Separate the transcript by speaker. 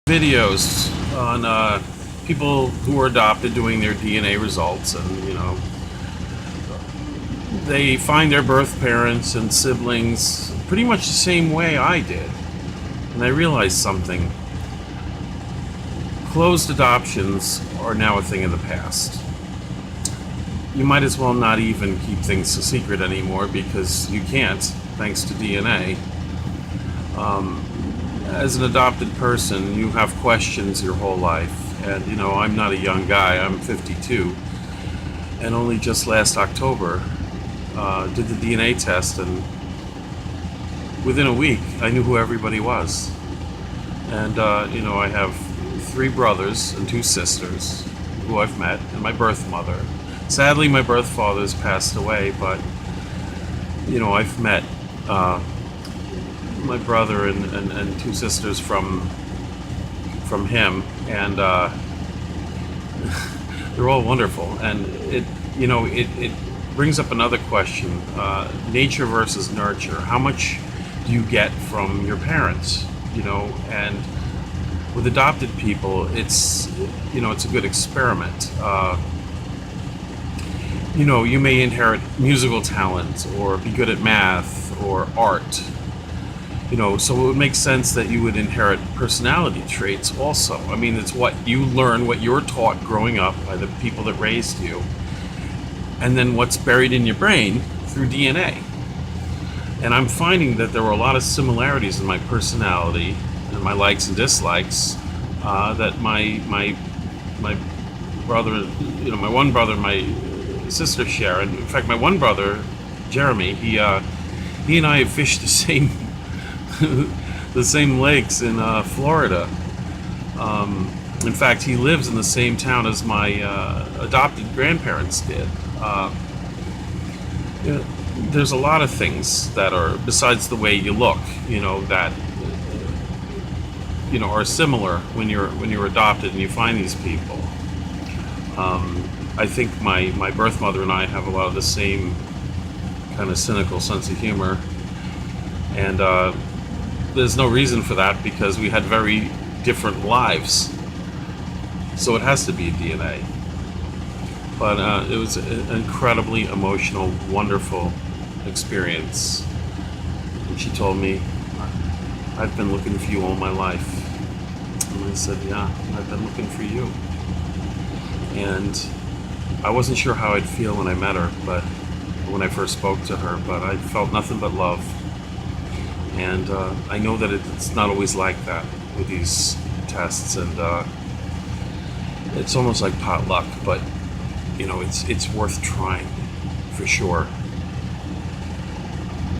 Speaker 1: videos on people who were adopted doing their DNA results, and they find their birth parents and siblings pretty much the same way I did. And I realized something. Closed adoptions are now a thing of the past. You might as well not even keep things a secret anymore, because you can't, thanks to DNA. As an adopted person, you have questions your whole life. And I'm not a young guy, I'm 52. And only just last October did the DNA test, and within a week I knew who everybody was. And I have 3 brothers and 2 sisters who I've met, and my birth mother. Sadly, my birth father's passed away, but I've met my brother and 2 sisters from him, and they're all wonderful. And it brings up another question: nature versus nurture. How much do you get from your parents? And with adopted people, it's a good experiment. You may inherit musical talent or be good at math or art. So it would make sense that you would inherit personality traits also. I mean, it's what you learn, what you're taught growing up by the people that raised you, and then what's buried in your brain through DNA. And I'm finding that there were a lot of similarities in my personality and my likes and dislikes that my brother, my one brother and my sister share. And in fact, my one brother, Jeremy, he and I have fished the same the same lakes in Florida. In fact, he lives in the same town as my adopted grandparents did. There's a lot of things that are, besides the way you look, that are similar when you're adopted and you find these people. I think my birth mother and I have a lot of the same kind of cynical sense of humor, and there's no reason for that, because we had very different lives. So it has to be DNA. But it was an incredibly emotional, wonderful experience. And she told me, "I've been looking for you all my life." And I said, "Yeah, I've been looking for you." And I wasn't sure how I'd feel when I met her, but when I first spoke to her, but I felt nothing but love. And I know that it's not always like that with these tests, and it's almost like potluck, but it's worth trying for sure.